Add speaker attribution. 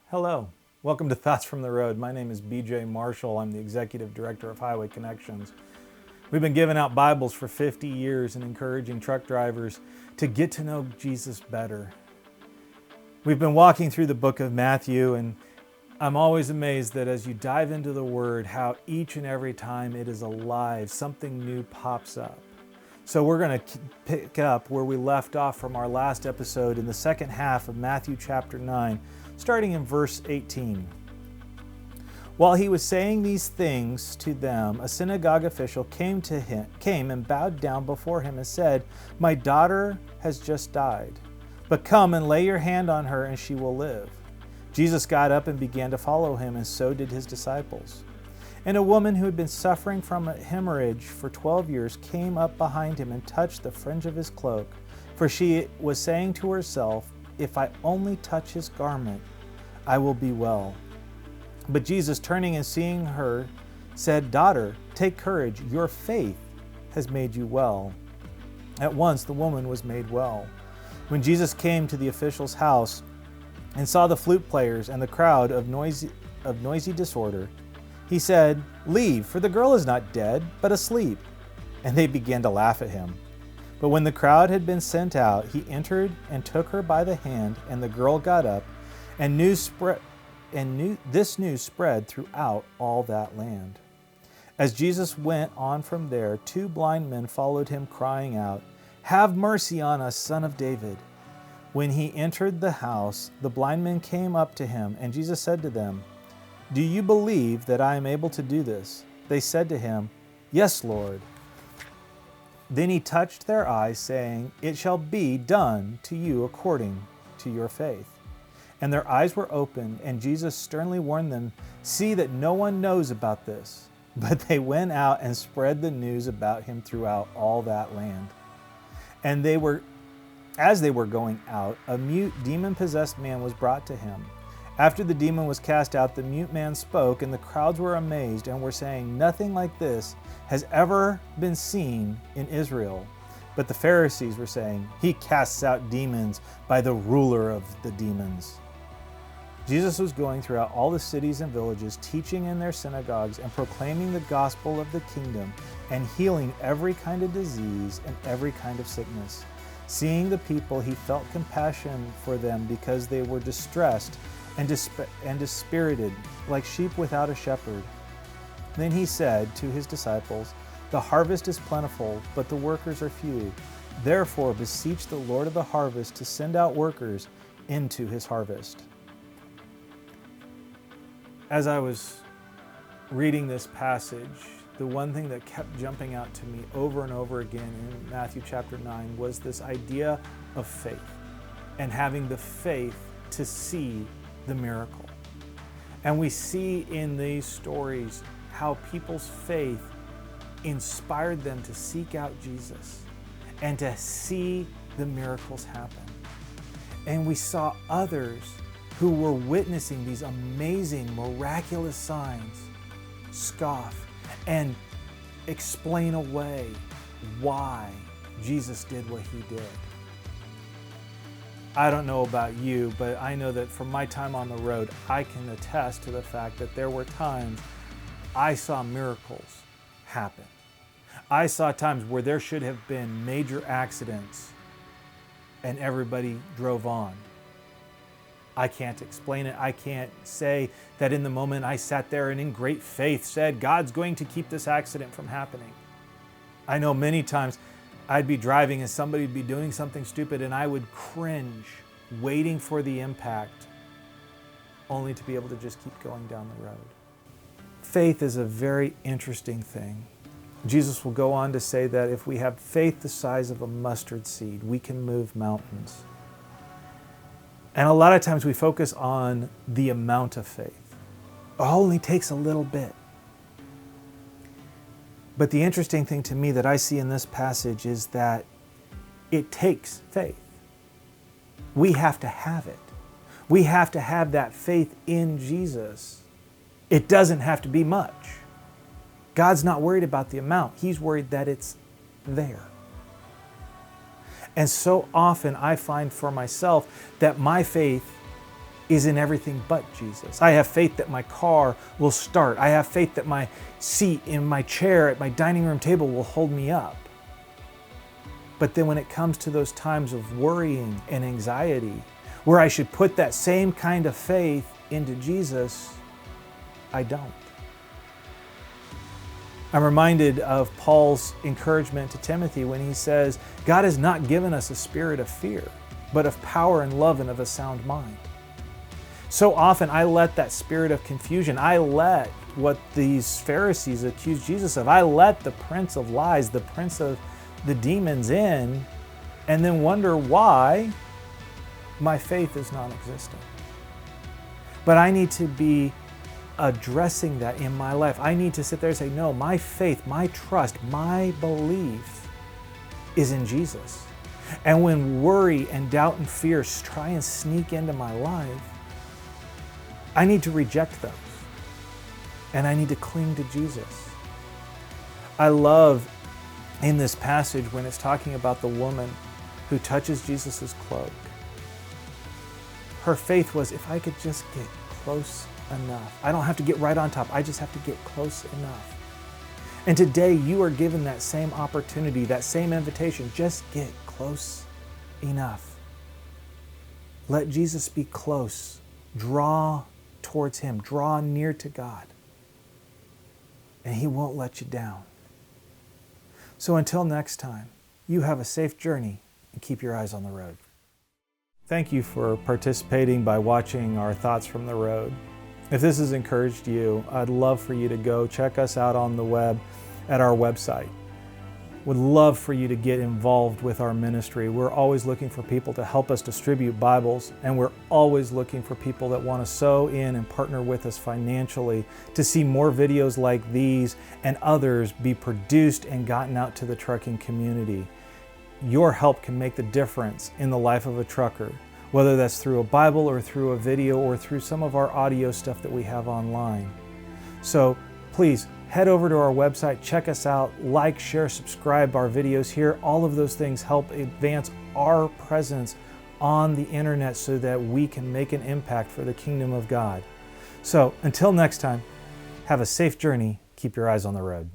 Speaker 1: Hello. Welcome to Thoughts from the Road. My name is BJ Marshall. I'm the Executive Director of Highway Connections. We've been giving out Bibles for 50 years and encouraging truck drivers to get to know Jesus better. We've been walking through the book of Matthew, and I'm always amazed that as you dive into the Word, how each and every time it is alive, something new pops up. So we're going to pick up where we left off from our last episode in the second half of Matthew chapter 9, starting in verse 18. While he was saying these things to them, a synagogue official came and bowed down before him and said, "My daughter has just died, but come and lay your hand on her and she will live." Jesus got up and began to follow him, and so did his disciples. And a woman who had been suffering from a hemorrhage for 12 years came up behind him and touched the fringe of his cloak. For she was saying to herself, "If I only touch his garment, I will be well." But Jesus, turning and seeing her, said, "Daughter, take courage. Your faith has made you well." At once the woman was made well. When Jesus came to the official's house and saw the flute players and the crowd of noisy disorder, he said, "Leave, for the girl is not dead, but asleep." And they began to laugh at him. But when the crowd had been sent out, he entered and took her by the hand, and the girl got up, and this news spread throughout all that land. As Jesus went on from there, two blind men followed him, crying out, "Have mercy on us, Son of David." When he entered the house, the blind men came up to him, and Jesus said to them, "Do you believe that I am able to do this?" They said to him, "Yes, Lord." Then he touched their eyes, saying, "It shall be done to you according to your faith." And their eyes were opened, and Jesus sternly warned them, "See that no one knows about this." But they went out and spread the news about him throughout all that land. And as they were going out, a mute, demon-possessed man was brought to him. After the demon was cast out, the mute man spoke, and the crowds were amazed and were saying, "Nothing like this has ever been seen in Israel." But the Pharisees were saying, "He casts out demons by the ruler of the demons." Jesus was going throughout all the cities and villages, teaching in their synagogues and proclaiming the gospel of the kingdom and healing every kind of disease and every kind of sickness. Seeing the people, he felt compassion for them because they were distressed and dispirited, like sheep without a shepherd. Then he said to his disciples, "The harvest is plentiful, but the workers are few. Therefore beseech the Lord of the harvest to send out workers into his harvest." As I was reading this passage, the one thing that kept jumping out to me over and over again in Matthew chapter 9 was this idea of faith and having the faith to see the miracle. And we see in these stories how people's faith inspired them to seek out Jesus and to see the miracles happen. And we saw others who were witnessing these amazing, miraculous signs scoff and explain away why Jesus did what he did. I don't know about you, but I know that from my time on the road, I can attest to the fact that there were times I saw miracles happen. I saw times where there should have been major accidents and everybody drove on. I can't explain it. I can't say that in the moment I sat there and in great faith said, "God's going to keep this accident from happening." I know many times I'd be driving and somebody would be doing something stupid and I would cringe, waiting for the impact, only to be able to just keep going down the road. Faith is a very interesting thing. Jesus will go on to say that if we have faith the size of a mustard seed, we can move mountains. And a lot of times we focus on the amount of faith. It only takes a little bit. But the interesting thing to me that I see in this passage is that it takes faith. We have to have it. We have to have that faith in Jesus. It doesn't have to be much. God's not worried about the amount. He's worried that it's there. And so often I find for myself that my faith is in everything but Jesus. I have faith that my car will start. I have faith that my seat in my chair at my dining room table will hold me up. But then when it comes to those times of worrying and anxiety, where I should put that same kind of faith into Jesus, I don't. I'm reminded of Paul's encouragement to Timothy when he says, God has not given us a spirit of fear, but of power and love and of a sound mind. So often I let that spirit of confusion, I let what these Pharisees accused Jesus of, I let the prince of lies, the prince of the demons in, and then wonder why my faith is non-existent. But I need to be addressing that in my life. I need to sit there and say, no, my faith, my trust, my belief is in Jesus. And when worry and doubt and fear try and sneak into my life, I need to reject those. And I need to cling to Jesus. I love in this passage when it's talking about the woman who touches Jesus' cloak. Her faith was, if I could just get close enough. I don't have to get right on top. I just have to get close enough. And today you are given that same opportunity, that same invitation. Just get close enough. Let Jesus be close. Draw towards Him. Draw near to God. And He won't let you down. So until next time, you have a safe journey and keep your eyes on the road. Thank you for participating by watching our Thoughts from the Road. If this has encouraged you, I'd love for you to go check us out on the web at our website. Would love for you to get involved with our ministry. We're always looking for people to help us distribute Bibles, and we're always looking for people that want to sow in and partner with us financially to see more videos like these and others be produced and gotten out to the trucking community. Your help can make the difference in the life of a trucker, whether that's through a Bible or through a video or through some of our audio stuff that we have online. So please head over to our website, check us out, like, share, subscribe our videos here. All of those things help advance our presence on the internet so that we can make an impact for the kingdom of God. So until next time, have a safe journey. Keep your eyes on the road.